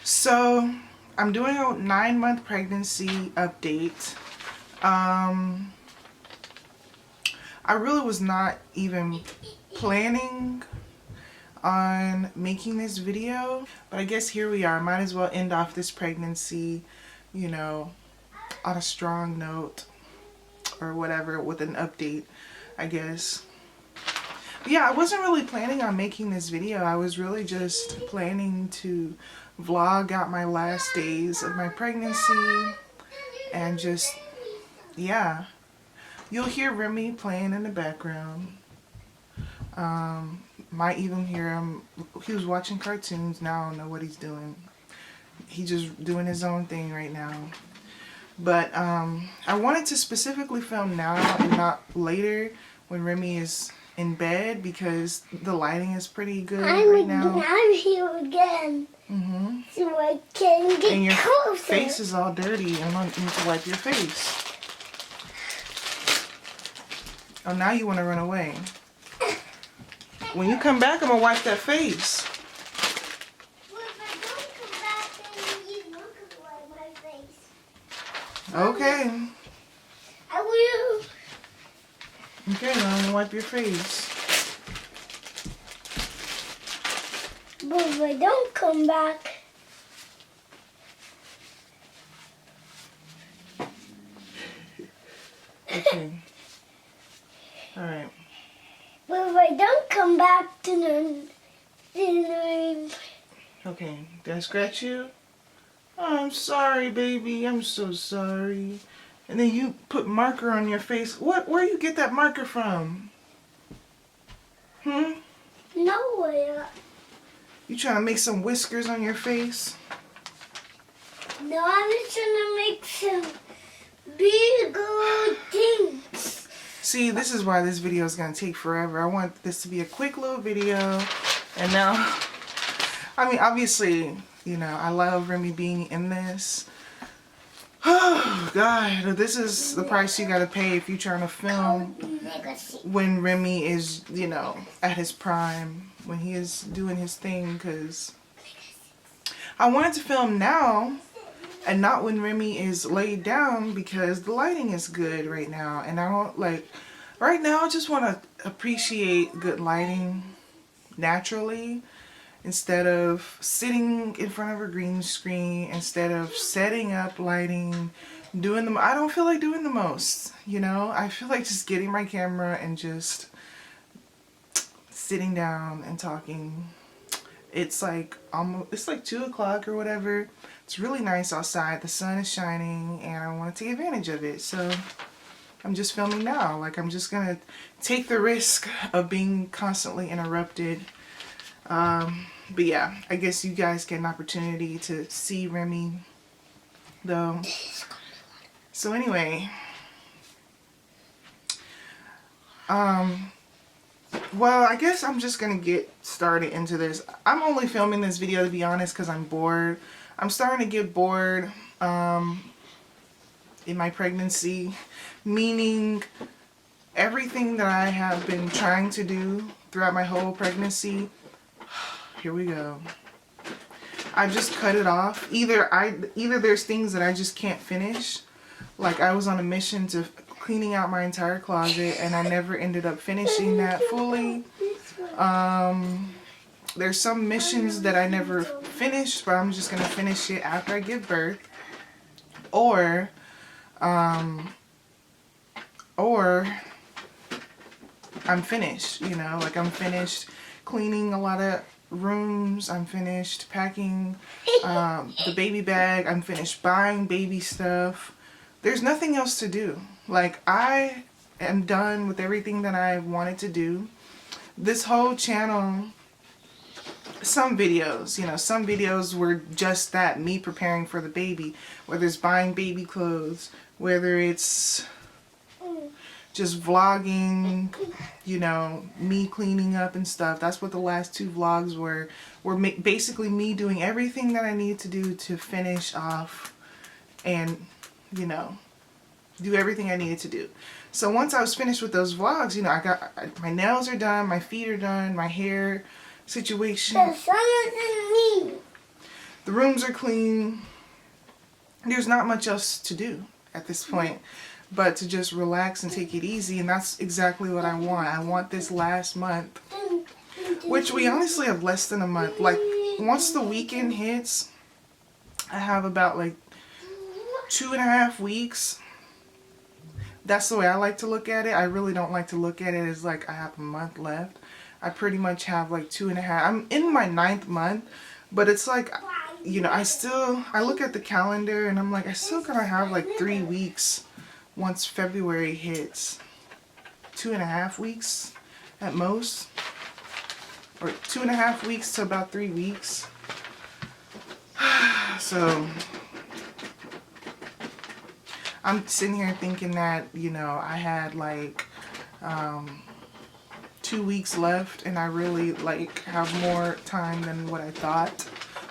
So I'm doing a 9-month pregnancy update. I really was not even planning on making this video, but I guess here we are. Might as well end off this pregnancy, you know, on a strong note or whatever, with an update, I guess. But yeah, I wasn't really planning on making this video. I was really just planning to vlog out my last days of my pregnancy and just, yeah. You'll hear Remy playing in the background. Might even hear him. He was watching cartoons. Now I don't know what he's doing. He's just doing his own thing right now. But I wanted to specifically film now and not later when Remy is in bed because the lighting is pretty good right now. I'm here again. So I can get and your closer. face is all dirty. I'm gonna need to wipe your face. Oh, now you want to run away. When you come back, I'm gonna wipe that face. Well, if I don't come back, then you look at my face. Okay. I will. Okay, now I'm gonna wipe your face. But if I don't come back, Okay. Alright. but if I don't come back, then Okay. Did I scratch you? Oh, I'm sorry, baby. I'm so sorry. And then you put marker on your face. Where you get that marker from? nowhere. You trying to make some whiskers on your face? No, I'm just trying to make some bigger things. See, this is why this video is going to take forever. I want this to be a quick little video. And now, I mean, obviously, you know, I love Remy being in this. Oh, God. This is the price you got to pay if you're trying to film when Remy is, you know, at his prime. When he is doing his thing. Because I wanted to film now and not when Remy is laid down because the lighting is good right now. And I don't like, right now I just want to appreciate good lighting naturally instead of sitting in front of a green screen, instead of setting up lighting, doing them. I don't feel like doing the most, you know. I feel like just getting my camera and just sitting down and talking. It's like almost, it's like 2 o'clock or whatever. It's really nice outside. The sun is shining and I want to take advantage of it. So I'm just filming now. Like, I'm just going to take the risk of being constantly interrupted. But yeah, I guess you guys get an opportunity to see Remy though. So anyway, well, I guess I'm just gonna get started into this. I'm only filming this video, to be honest, because I'm bored. I'm starting to get bored in my pregnancy, meaning everything that I have been trying to do throughout my whole pregnancy, here we go. I just cut it off. Either there's things that I just can't finish. Like, I was on a mission to cleaning out my entire closet and I never ended up finishing that fully. There's some missions that I never finished, but I'm just gonna finish it after I give birth. Or I'm finished, you know, like I'm finished cleaning a lot of rooms, I'm finished packing the baby bag, I'm finished buying baby stuff. There's nothing else to do. Like, I am done with everything that I wanted to do. This whole channel, some videos, you know, some videos were just that, me preparing for the baby. Whether it's buying baby clothes, whether it's just vlogging, you know, me cleaning up and stuff. That's what the last 2 vlogs were basically me doing everything that I needed to do to finish off and, you know, do everything I needed to do. So once I was finished with those vlogs, you know, my nails are done, my feet are done, my hair situation. The sun is in me. The rooms are clean. There's not much else to do at this point but to just relax and take it easy, and that's exactly what I want. I want this last month, which we honestly have less than a month. Like, once the weekend hits, I have about like 2.5 weeks. That's the way I like to look at it. I really don't like to look at it as like I have a month left. I pretty much have like 2.5. I'm in my 9th month, but it's like, you know, I look at the calendar and I'm like, I still gotta have like 3 weeks once February hits. 2.5 weeks at most, or 2.5 weeks to about 3 weeks. So I'm sitting here thinking that, you know, I had like 2 weeks left, and I really like have more time than what I thought,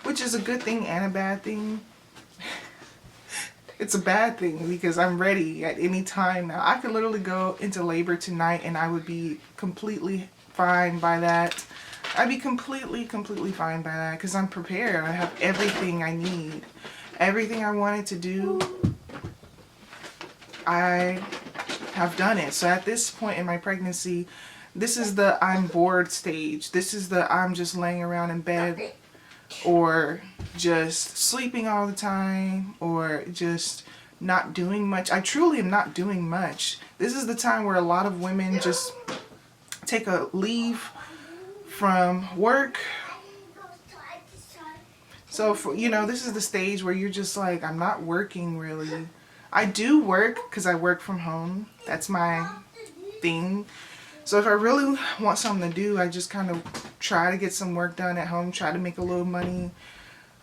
which is a good thing and a bad thing. It's a bad thing because I'm ready at any time now. I could literally go into labor tonight and I would be completely fine by that. I'd be completely fine by that because I'm prepared. I have everything I need. Everything I wanted to do, I have done it. So at this point in my pregnancy, this is the I'm bored stage. This is the I'm just laying around in bed or just sleeping all the time or just not doing much. I truly am not doing much. This is the time where a lot of women just take a leave from work. So, for, you know, this is the stage where you're just like, I'm not working really. I do work because I work from home. That's my thing. So if I really want something to do, I just kind of try to get some work done at home, try to make a little money.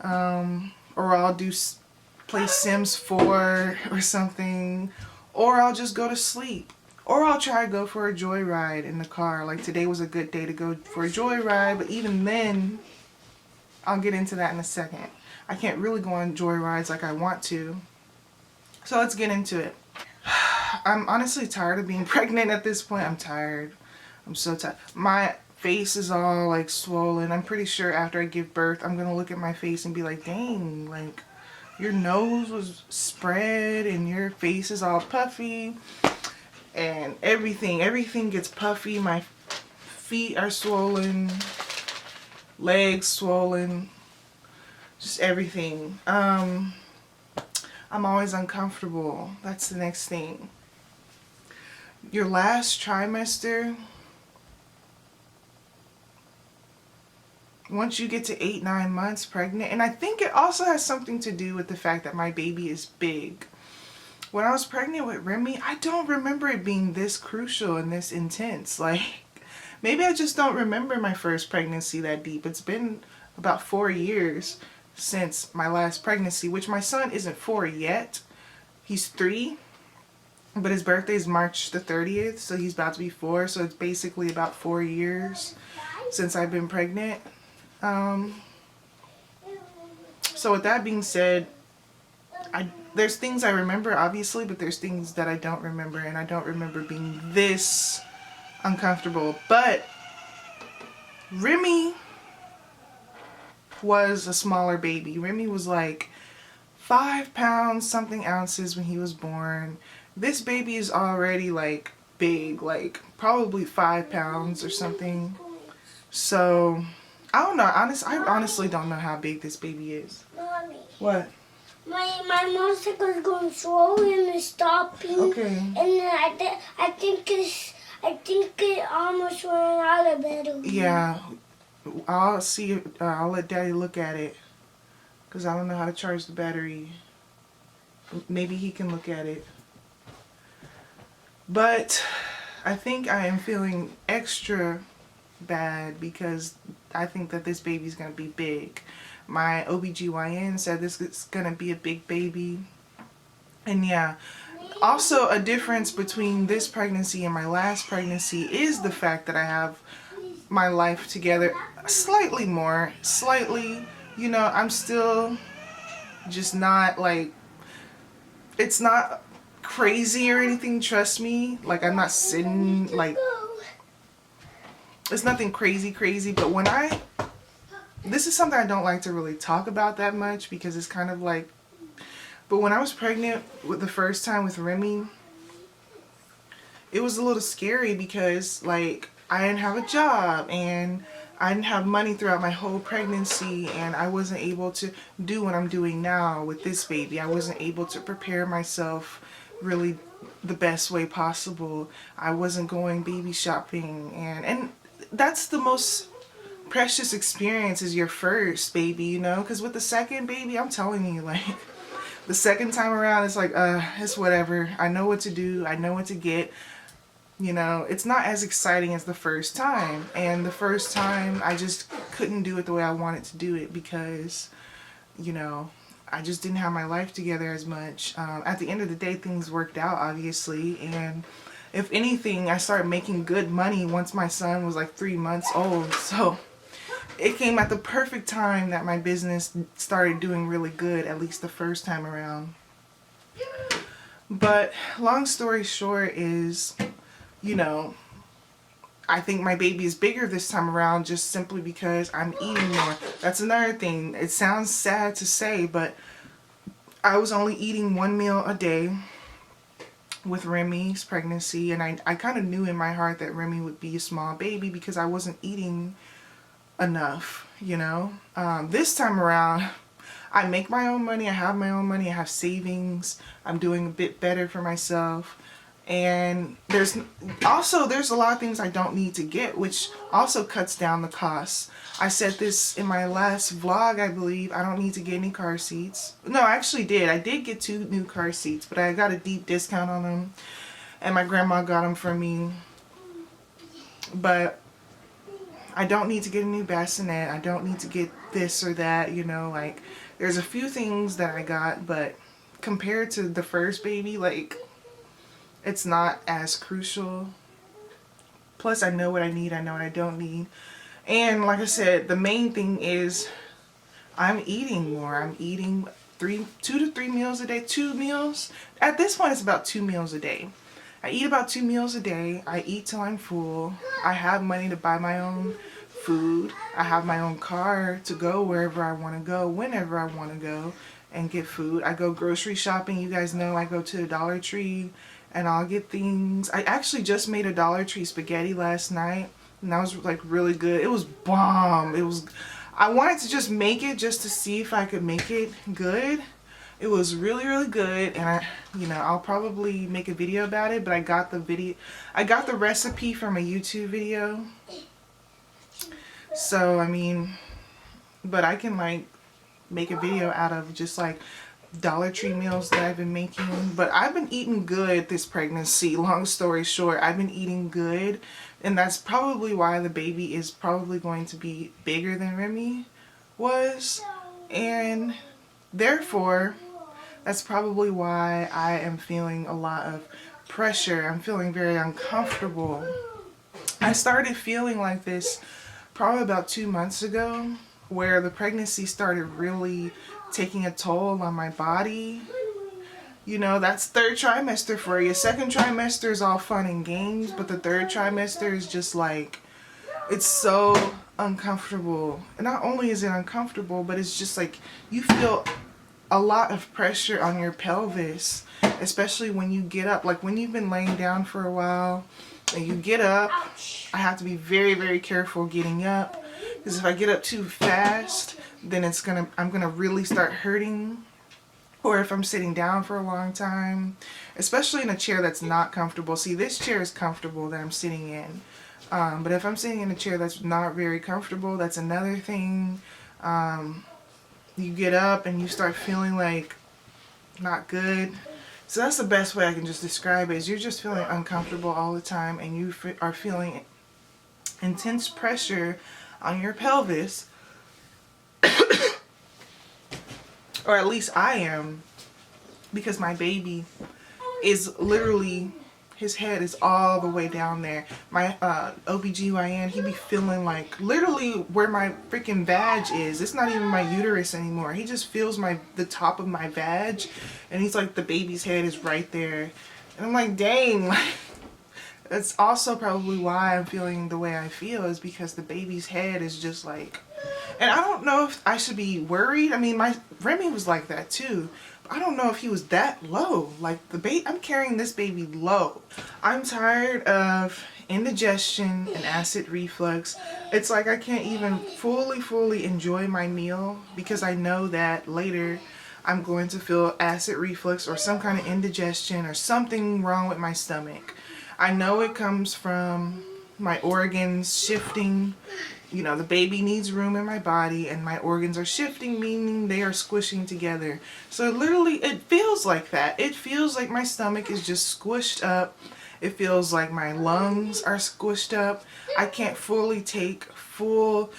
Or I'll play Sims 4 or something. Or I'll just go to sleep. Or I'll try to go for a joyride in the car. Like today was a good day to go for a joyride, but even then, I'll get into that in a second. I can't really go on joyrides like I want to. So let's get into it. I'm honestly tired of being pregnant at this point. I'm tired. I'm so tired. My face is all like swollen. I'm pretty sure after I give birth, I'm going to look at my face and be like, dang, like your nose was spread and your face is all puffy and everything gets puffy. My feet are swollen, legs swollen, just everything. I'm always uncomfortable. That's the next thing. Your last trimester, once you get to 8-9 months pregnant, and I think it also has something to do with the fact that my baby is big. When I was pregnant with Remy, I don't remember it being this crucial and this intense. Like, maybe I just don't remember my first pregnancy that deep. It's been about 4 years since my last pregnancy, which my son isn't 4 yet. He's 3, but his birthday is March the 30th, so he's about to be 4. So it's basically about 4 years since I've been pregnant. So with that being said, there's things I remember, obviously, but there's things that I don't remember, and I don't remember being this uncomfortable. But Remy was a smaller baby. Remy was like 5 pounds something ounces when he was born. This baby is already like big, like probably 5 pounds or something. So I don't know. I honestly don't know how big this baby is. Mommy. What? My motorcycle's going swollen and stopping. Okay. And then I think it almost ran out of battery. Yeah. I'll see. I'll let Daddy look at it, because I don't know how to charge the battery. Maybe he can look at it. But I think I am feeling extra bad because I think that this baby's going to be big. My OBGYN said this is going to be a big baby. And yeah, also a difference between this pregnancy and my last pregnancy is the fact that I have my life together slightly more. Slightly, you know, I'm still just not like, it's not crazy or anything, trust me. Like, I'm not sitting, like, it's nothing crazy, but when this is something I don't like to really talk about that much because it's kind of like, but when I was pregnant with the first time with Remy, it was a little scary because like I didn't have a job and I didn't have money throughout my whole pregnancy, and I wasn't able to do what I'm doing now with this baby. I wasn't able to prepare myself really the best way possible. I wasn't going baby shopping, and that's the most precious experience is your first baby, you know, because with the second baby, I'm telling you, like the second time around, it's like it's whatever. I know what to do, I know what to get. You know, it's not as exciting as the first time. And the first time, I just couldn't do it the way I wanted to do it because, you know, I just didn't have my life together as much. At the end of the day, things worked out, obviously. And if anything, I started making good money once my son was like 3 months old. So it came at the perfect time that my business started doing really good, at least the first time around. But long story short is, you know, I think my baby is bigger this time around just simply because I'm eating more. That's another thing. It sounds sad to say, but I was only eating 1 meal a day with Remy's pregnancy, and I kind of knew in my heart that Remy would be a small baby because I wasn't eating enough, you know. This time around, I make my own money, I have my own money, I have savings, I'm doing a bit better for myself. And there's a lot of things I don't need to get, which also cuts down the costs. I said this in my last vlog, I believe. I don't need to get any car seats. No, I actually did. I did get 2 new car seats, but I got a deep discount on them. And my grandma got them for me. But I don't need to get a new bassinet. I don't need to get this or that, you know. Like, there's a few things that I got, but compared to the first baby, like, it's not as crucial. Plus, I know what I need. I know what I don't need. And like I said, the main thing is I'm eating more. I'm eating 2 to 3 meals a day. 2 meals. At this point, it's about 2 meals a day. I eat about 2 meals a day. I eat till I'm full. I have money to buy my own food. I have my own car to go wherever I want to go, whenever I want to go and get food. I go grocery shopping. You guys know I go to the Dollar Tree and I'll get things. I actually just made a Dollar Tree spaghetti last night, and that was like really good. It was bomb. I wanted to just make it just to see if I could make it good. It was really, really good, and I'll probably make a video about it, but I got the recipe from a YouTube video. So, I mean, but I can like make a video out of just like Dollar Tree meals that I've been making. But I've been eating good this pregnancy. Long story short, I've been eating good, and that's probably why the baby is probably going to be bigger than Remy was, and therefore that's probably why I am feeling a lot of pressure. I'm feeling very uncomfortable. I started feeling like this probably about 2 months ago, where the pregnancy started really taking a toll on my body. You know, that's 3rd trimester for you. 2nd trimester is all fun and games, but the 3rd trimester is just like, it's so uncomfortable. And not only is it uncomfortable, but it's just like you feel a lot of pressure on your pelvis, especially when you get up. Like when you've been laying down for a while and you get up, I have to be very, very careful getting up, because if I get up too fast, then I'm gonna really start hurting. Or if I'm sitting down for a long time, especially in a chair that's not comfortable. See, this chair is comfortable that I'm sitting in, but if I'm sitting in a chair that's not very comfortable, that's another thing. You get up and you start feeling like not good. So that's the best way I can just describe it, is you're just feeling uncomfortable all the time, and you are feeling intense pressure on your pelvis. Or at least I am, because my baby is literally, his head is all the way down there. My OBGYN, he be feeling like literally where my freaking vag is. It's not even my uterus anymore. He just feels the top of my vag, and he's like, the baby's head is right there. And I'm like, dang, like, that's also probably why I'm feeling the way I feel, is because the baby's head is just like And I don't know if I should be worried. I mean, my Remy was like that too. But I don't know if he was that low. Like the baby, I'm carrying this baby low. I'm tired of indigestion and acid reflux. It's like I can't even fully enjoy my meal because I know that later I'm going to feel acid reflux or some kind of indigestion or something wrong with my stomach. I know it comes from my organs shifting. You know, the baby needs room in my body and my organs are shifting, meaning they are squishing together. So literally it feels like that. It feels like my stomach is just squished up. It feels like my lungs are squished up. I can't fully take full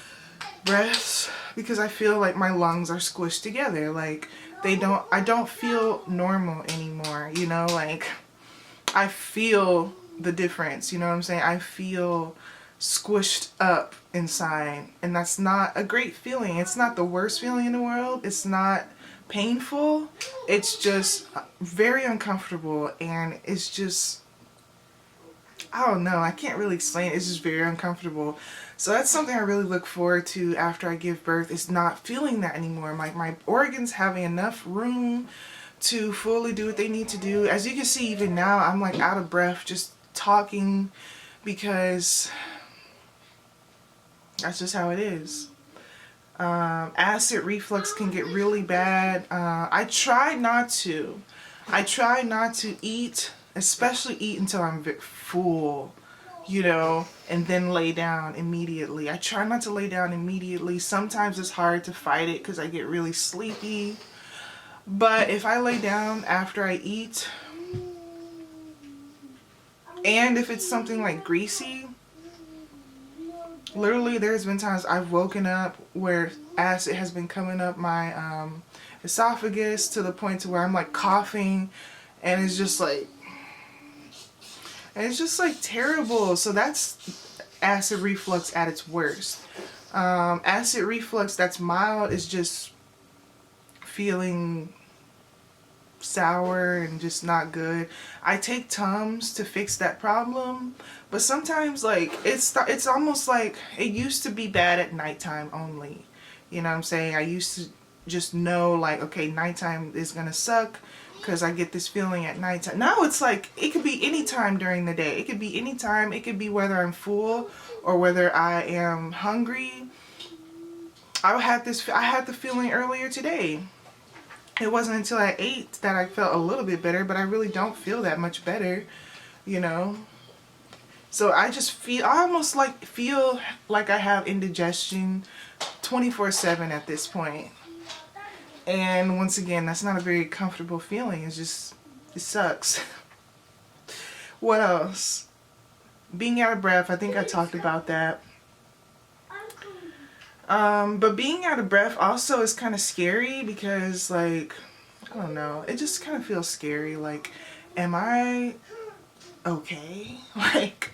breaths because I feel like my lungs are squished together. Like I don't feel normal anymore, you know, like I feel the difference, you know what I'm saying? I feel squished up inside, and that's not a great feeling. It's not the worst feeling in the world. It's not painful. It's just very uncomfortable, and it's just, I don't know, I can't really explain it. It's just very uncomfortable. So that's something I really look forward to after I give birth, is not feeling that anymore. My organs having enough room to fully do what they need to do. As you can see, even now I'm like out of breath just talking because that's just how it is. Acid reflux can get really bad. I try not to eat, especially eat until I'm full, you know, and then lay down immediately. I try not to lay down immediately. Sometimes it's hard to fight it because I get really sleepy. But if I lay down after I eat, and if it's something like greasy, literally there's been times I've woken up where acid has been coming up my esophagus to the point to where I'm like coughing, and it's just like terrible. So that's acid reflux at its worst. Acid reflux that's mild is just feeling sour and just not good. I take Tums to fix that problem, but sometimes like it's almost like it used to be bad at nighttime only. You know what I'm saying? I used to just know like, okay, nighttime is gonna suck because I get this feeling at nighttime. Now it's like it could be any time during the day. It could be any time. It could be whether I'm full or whether I am hungry. I had the feeling earlier today. It wasn't until I ate that I felt a little bit better, but I really don't feel that much better, you know. So I almost like feel like I have indigestion 24/7 at this point. And once again, that's not a very comfortable feeling. It sucks. What else? Being out of breath, I think I talked about that. But being out of breath also is kind of scary because, like, I don't know, it just kind of feels scary. Like, am I okay? Like,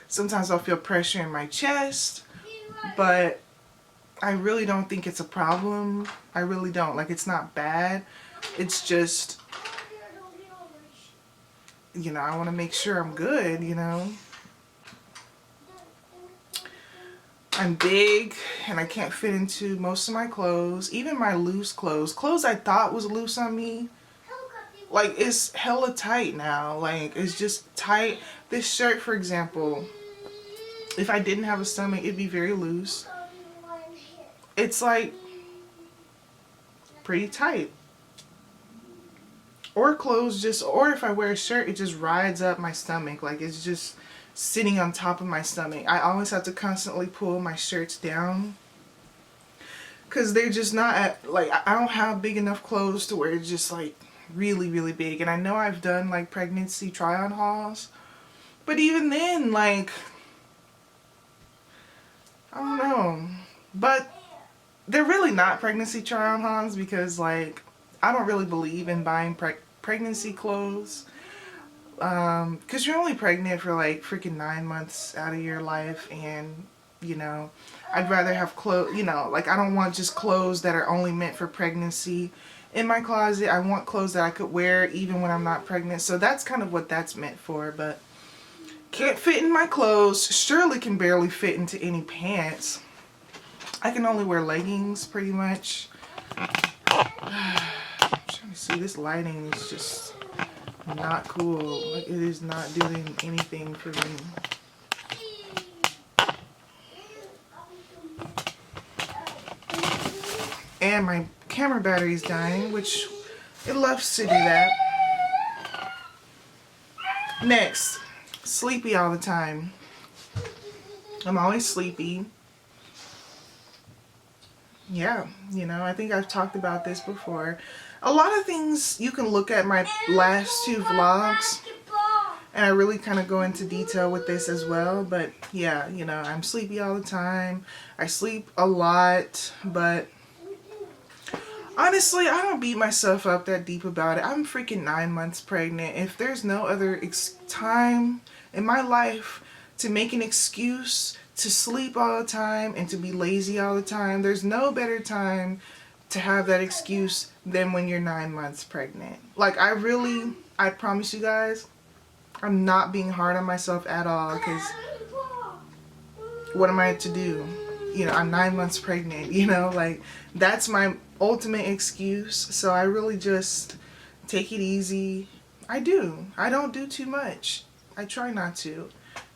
sometimes I'll feel pressure in my chest, but I really don't think it's a problem. I really don't. Like, it's not bad. It's just, you know, I want to make sure I'm good, you know. I'm big and I can't fit into most of my clothes, even my loose clothes. Clothes I thought was loose on me, like it's hella tight now. Like it's just tight. This shirt, for example, if I didn't have a stomach, it'd be very loose. It's like pretty tight. Or clothes or if I wear a shirt, it just rides up my stomach. Like it's just sitting on top of my stomach. I always have to constantly pull my shirts down because they're just not at, like, I don't have big enough clothes to where it's just like really big. And I know I've done like pregnancy try-on hauls, but even then, like, I don't know. But they're really not pregnancy try-on hauls because, like, I don't really believe in buying pregnancy clothes. Because you're only pregnant for like freaking 9 months out of your life, and you know, I'd rather have clothes, you know, like I don't want just clothes that are only meant for pregnancy in my closet. I want clothes that I could wear even when I'm not pregnant. So that's kind of what that's meant for. But can't fit in my clothes, surely can barely fit into any pants. I can only wear leggings pretty much. I'm trying to see, this lighting is just not cool. Like, it is not doing anything for me. And my camera battery is dying, which it loves to do that. Next, sleepy all the time. I'm always sleepy. Yeah, you know, I think I've talked about this before. A lot of things, you can look at my last 2 vlogs, and I really kind of go into detail with this as well. But yeah, you know, I'm sleepy all the time. I sleep a lot, but honestly, I don't beat myself up that deep about it. I'm freaking 9 months pregnant. If there's no other time in my life to make an excuse to sleep all the time and to be lazy all the time, there's no better time to have that excuse than when you're 9 months pregnant. Like, I promise you guys, I'm not being hard on myself at all, because what am I to do? You know, I'm 9 months pregnant, you know, like, that's my ultimate excuse. So I really just take it easy. I don't do too much. I try not to,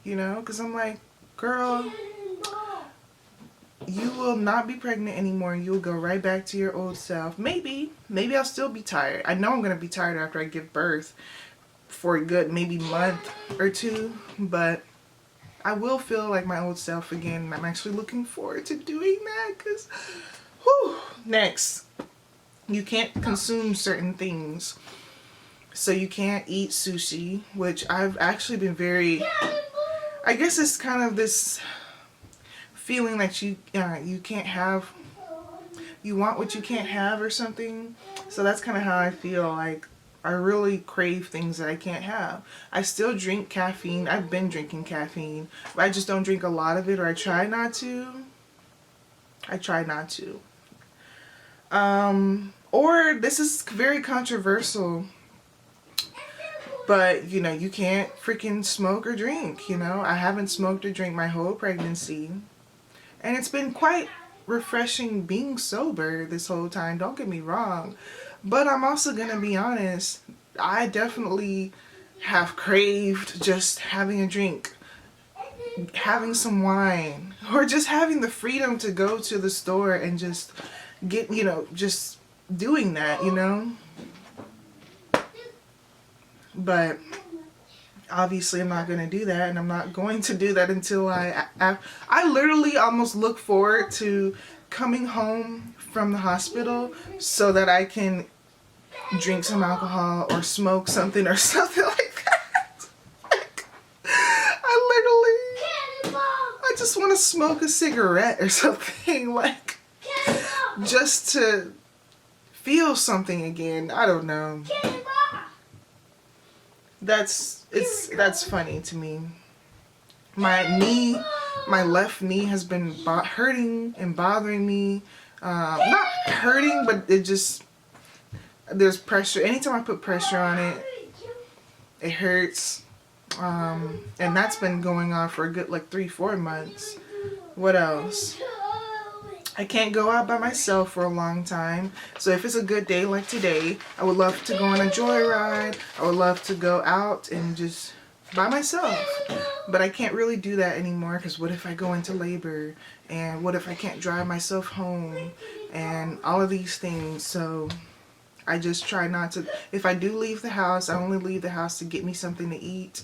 you know, because I'm like, girl, you will not be pregnant anymore. You'll go right back to your old self. Maybe I'll still be tired. I know I'm going to be tired after I give birth for a good maybe month or 2, but I will feel like my old self again. And I'm actually looking forward to doing that, because, whew. Next, you can't consume certain things. So you can't eat sushi, which I've actually been very, I guess it's kind of this feeling that you can't have, you want what you can't have or something. So that's kind of how I feel. Like, I really crave things that I can't have. I still drink caffeine. I've been drinking caffeine, but I just don't drink a lot of it, or I try not to. Or this is very controversial, but you know, you can't freaking smoke or drink. You know, I haven't smoked or drank my whole pregnancy, and it's been quite refreshing being sober this whole time, don't get me wrong. But I'm also gonna be honest, I definitely have craved just having a drink, having some wine, or just having the freedom to go to the store and just get, you know, just doing that, you know. But obviously I'm not going to do that, and I'm not going to do that until I literally almost look forward to coming home from the hospital so that I can drink some alcohol or smoke something or something like that. Like, I just want to smoke a cigarette or something, like, just to feel something again. I don't know. That's funny to me. My left knee has been hurting and bothering me. Not hurting, but it just, there's pressure. Anytime I put pressure on it, it hurts. And that's been going on for a good like 3-4 months. What else? I can't go out by myself for a long time. So if it's a good day like today, I would love to go on a joyride. I would love to go out and just by myself. But I can't really do that anymore, because what if I go into labor? And what if I can't drive myself home? And all of these things. So I just try not to. If I do leave the house, I only leave the house to get me something to eat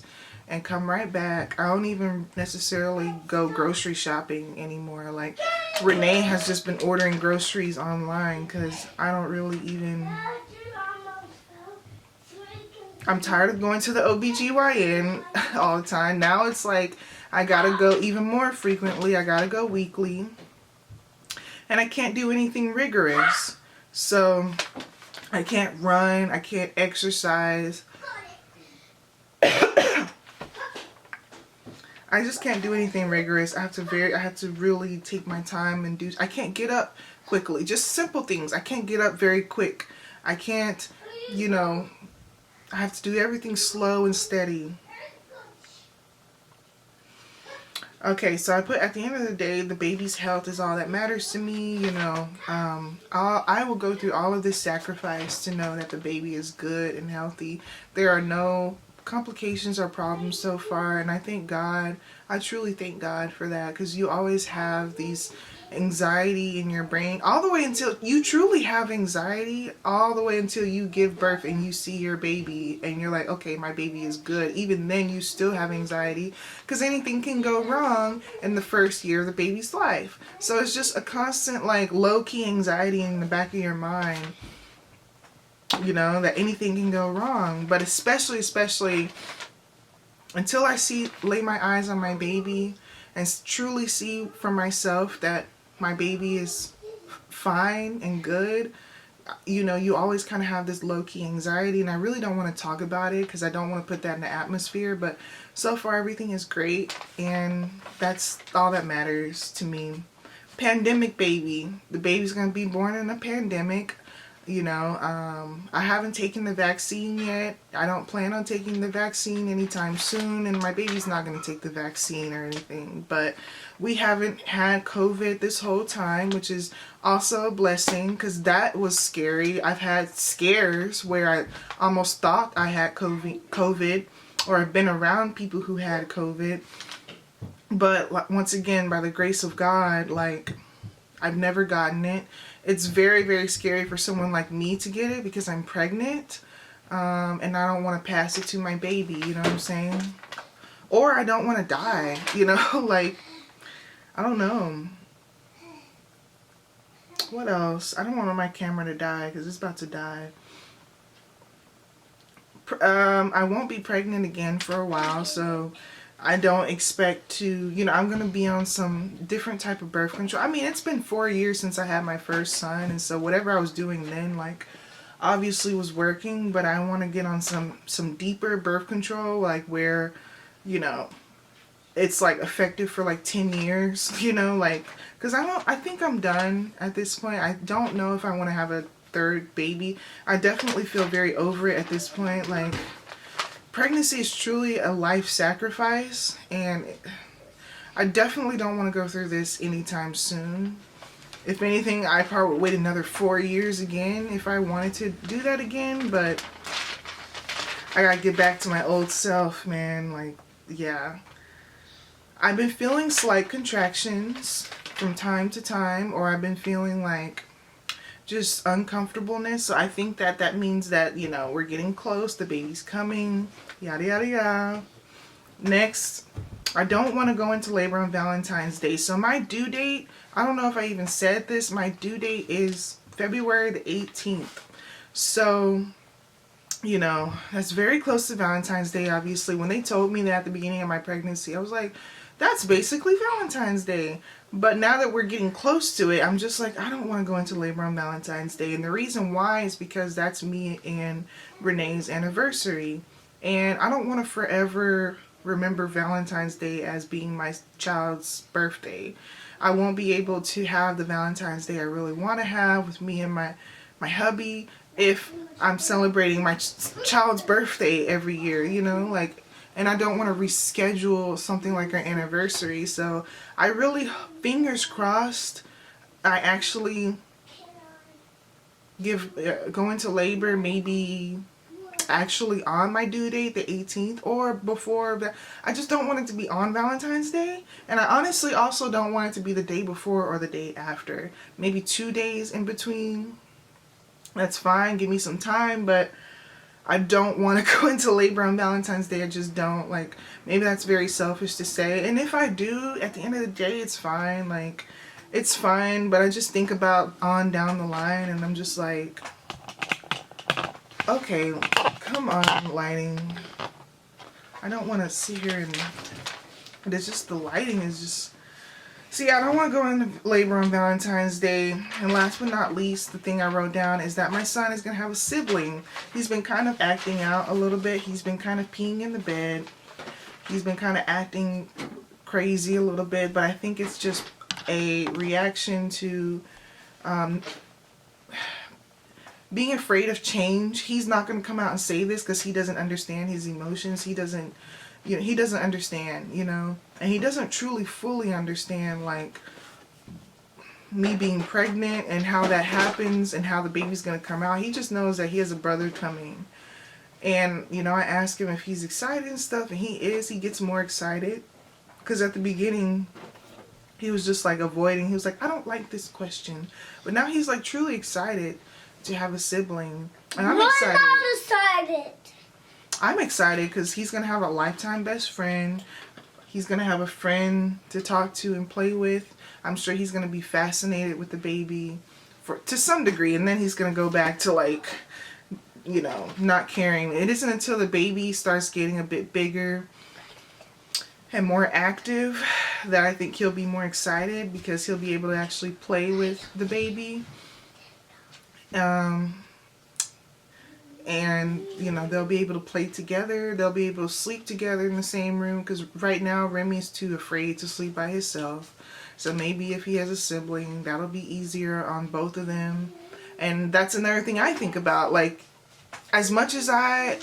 and come right back. I don't even necessarily go grocery shopping anymore. Like, Renee has just been ordering groceries online, because I don't really even, I'm tired of going to the OBGYN all the time. Now it's like I gotta go even more frequently. I gotta go weekly, and I can't do anything rigorous. So I can't run, I can't exercise. I just can't do anything rigorous. I have to really take my time and do. I can't get up quickly. Just simple things. I can't get up very quick. I can't, you know, I have to do everything slow and steady. Okay, so I put at the end of the day, the baby's health is all that matters to me. You know, I will go through all of this sacrifice to know that the baby is good and healthy. There are no complications or problems so far, and I thank God. I truly thank God for that, because you always have these anxiety in your brain all the way until you truly have anxiety, all the way until you give birth and you see your baby and you're like, okay, my baby is good. Even then you still have anxiety, because anything can go wrong in the first year of the baby's life. So it's just a constant, like, low-key anxiety in the back of your mind, you know, that anything can go wrong. But especially until I lay my eyes on my baby and truly see for myself that my baby is fine and good, you know, you always kind of have this low-key anxiety, and I really don't want to talk about it because I don't want to put that in the atmosphere. But so far everything is great, and that's all that matters to me. Pandemic baby. The baby's going to be born in a pandemic. You know, I haven't taken the vaccine yet. I don't plan on taking the vaccine anytime soon, and my baby's not going to take the vaccine or anything. But we haven't had COVID this whole time, which is also a blessing, because that was scary. I've had scares where I almost thought I had COVID, or I've been around people who had COVID. But once again, by the grace of God, like, I've never gotten it. It's very, very scary for someone like me to get it because I'm pregnant, and I don't want to pass it to my baby, you know what I'm saying? Or I don't want to die, you know? Like, I don't know. What else? I don't want my camera to die because it's about to die. I won't be pregnant again for a while, so I don't expect to, you know, I'm going to be on some different type of birth control. I mean, it's been 4 years since I had my first son, and so whatever I was doing then, like, obviously was working, but I want to get on some deeper birth control, like, where, you know, it's, like, effective for, like, 10 years, you know, like, because I think I'm done at this point. I don't know if I want to have a third baby. I definitely feel very over it at this point, like, pregnancy is truly a life sacrifice, and I definitely don't want to go through this anytime soon. If anything, I probably would wait another 4 years again if I wanted to do that again, but I gotta get back to my old self, man. Like, yeah. I've been feeling slight contractions from time to time, or I've been feeling like just uncomfortableness. So I think that means that, you know, we're getting close, the baby's coming, yada yada yada. Next, I don't want to go into labor on Valentine's Day. So my due date, I don't know if I even said this, my due date is February the 18th. So, you know, that's very close to Valentine's Day, obviously. When they told me that at the beginning of my pregnancy, I was like, that's basically Valentine's Day. But now that we're getting close to it, I'm just like, I don't want to go into labor on Valentine's Day. And the reason why is because that's me and Renee's anniversary. And I don't want to forever remember Valentine's Day as being my child's birthday. I won't be able to have the Valentine's Day I really want to have with me and my hubby if I'm celebrating my child's birthday every year, you know, like, and I don't want to reschedule something like our anniversary. So I really, fingers crossed, I actually go into labor maybe actually on my due date, the 18th, or before. I just don't want it to be on Valentine's Day, and I honestly also don't want it to be the day before or the day after. Maybe 2 days in between. That's fine, give me some time, but I don't want to go into labor on Valentine's Day. I just don't. Like, maybe that's very selfish to say, and if I do, at the end of the day, it's fine. Like, it's fine, but I just think about on down the line, and I'm just like, okay, come on, lighting. I don't want to sit here and it's just, the lighting is just, see, I don't want to go into labor on Valentine's Day. And last but not least, the thing I wrote down is that my son is going to have a sibling. He's been kind of acting out a little bit. He's been kind of peeing in the bed. He's been kind of acting crazy a little bit, but I think it's just a reaction to being afraid of change. He's not going to come out and say this because he doesn't understand his emotions. He doesn't, you know, he doesn't understand, you know, and he doesn't truly fully understand like me being pregnant and how that happens and how the baby's gonna come out. He just knows that he has a brother coming. And, you know, I ask him if he's excited and stuff, and he is. He gets more excited. Because at the beginning, he was just like avoiding. He was like, I don't like this question. But now he's like truly excited to have a sibling. And I'm excited. I'm not excited. I'm excited because he's going to have a lifetime best friend. He's going to have a friend to talk to and play with. I'm sure he's going to be fascinated with the baby to some degree. And then he's going to go back to like, you know, not caring. It isn't until the baby starts getting a bit bigger and more active that I think he'll be more excited, because he'll be able to actually play with the baby. And, you know, they'll be able to play together. They'll be able to sleep together in the same room, because right now Remy's too afraid to sleep by himself. So maybe if he has a sibling, that'll be easier on both of them. And that's another thing I think about. Like, as much as I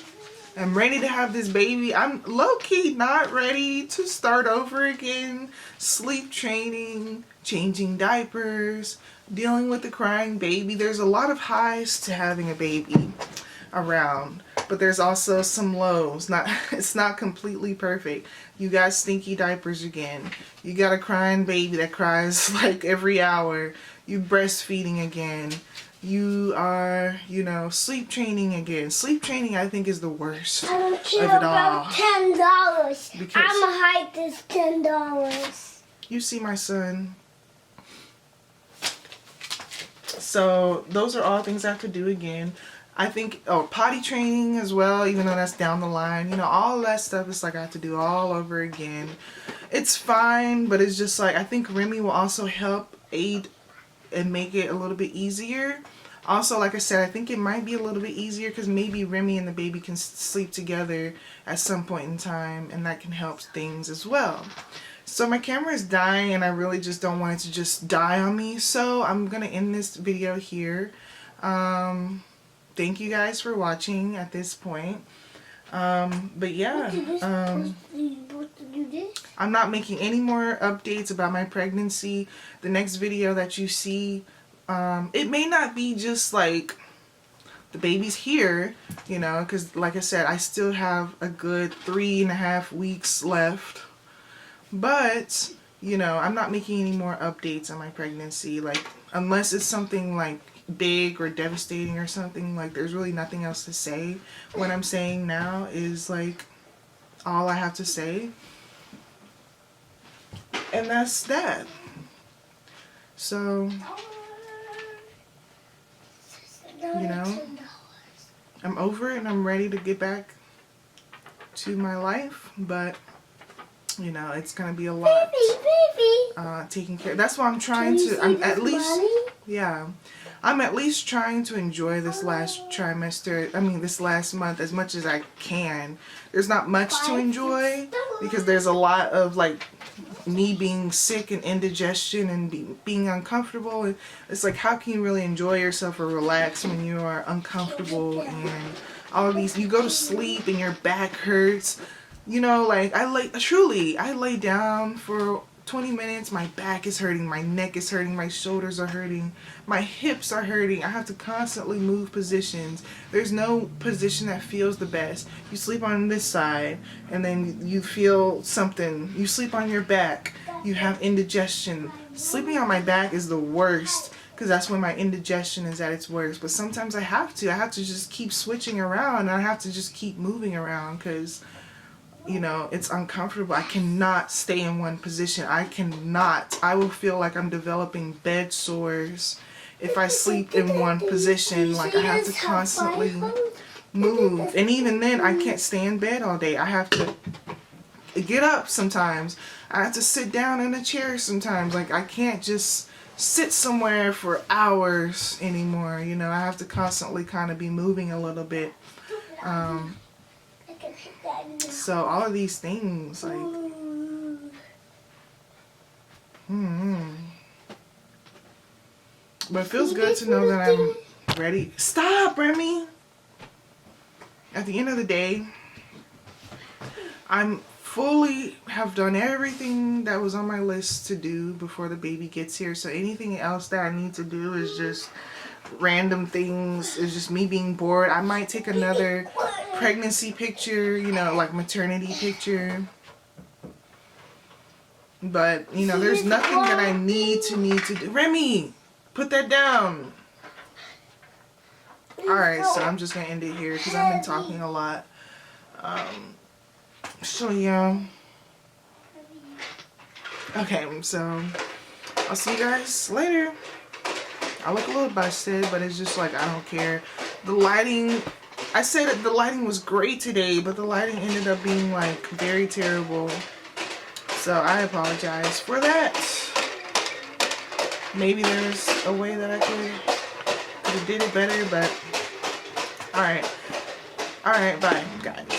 am ready to have this baby, I'm low-key not ready to start over again. Sleep training, changing diapers, dealing with the crying baby. There's a lot of highs to having a baby around, but there's also some lows. It's not completely perfect. You got stinky diapers again. You got a crying baby that cries like every hour. You breastfeeding again. You are, you know, sleep training again. Sleep training, I think, is the worst I don't care of it about all. $10. Because I'm gonna hide this $10. you see my son. So those are all things I have to do again. I think, potty training as well, even though that's down the line. You know, all that stuff is like I have to do all over again. It's fine, but it's just like, I think Remy will also help aid and make it a little bit easier. Also, like I said, I think it might be a little bit easier because maybe Remy and the baby can sleep together at some point in time, and that can help things as well. So my camera is dying, and I really just don't want it to just die on me. So I'm going to end this video here. Thank you guys for watching at this point. But yeah, I'm not making any more updates about my pregnancy. The next video that you see, it may not be just like the baby's here, you know, because like I said, I still have a good 3.5 weeks left. But, you know, I'm not making any more updates on my pregnancy, like, unless it's something like big or devastating or something. Like, there's really nothing else to say. What I'm saying now is like all I have to say, and that's that. So, you know, I'm over it and I'm ready to get back to my life, but you know, it's gonna be a lot taking care. That's why I'm trying to, I'm at least, yeah, I'm at least trying to enjoy this last trimester, this last month as much as I can. There's not much to enjoy because there's a lot of like me being sick and indigestion and being uncomfortable. And it's like, how can you really enjoy yourself or relax when you are uncomfortable and all of these, you go to sleep and your back hurts. You know, like, I lay down for 20 minutes, my back is hurting, my neck is hurting, my shoulders are hurting, my hips are hurting. I have to constantly move positions. There's no position that feels the best. You sleep on this side, and then you feel something. You sleep on your back, you have indigestion. Sleeping on my back is the worst, because that's when my indigestion is at its worst. But sometimes I have to just keep switching around, and I have to just keep moving around, because you know, it's uncomfortable. I cannot stay in one position. I will feel like I'm developing bed sores if I sleep in one position. Like, I have to constantly move. And even then, I can't stay in bed all day. I have to get up sometimes. I have to sit down in a chair sometimes. Like, I can't just sit somewhere for hours anymore. You know, I have to constantly kind of be moving a little bit. So all of these things, like, but it feels good to know that I'm ready. Stop, Remy! At the end of the day, I'm fully have done everything that was on my list to do before the baby gets here. So anything else that I need to do is just random things. It's just me being bored. I might take another pregnancy picture, you know, like maternity picture. But, you know, there's nothing that I need to do. Remy, put that down. Alright, so I'm just going to end it here because I've been talking a lot. So, yeah. Okay, so I'll see you guys later. I look a little busted, but it's just like, I don't care. The lighting, I said that the lighting was great today, but the lighting ended up being like very terrible. So I apologize for that. Maybe there's a way that I could have did it better, but alright. Alright, bye, guys.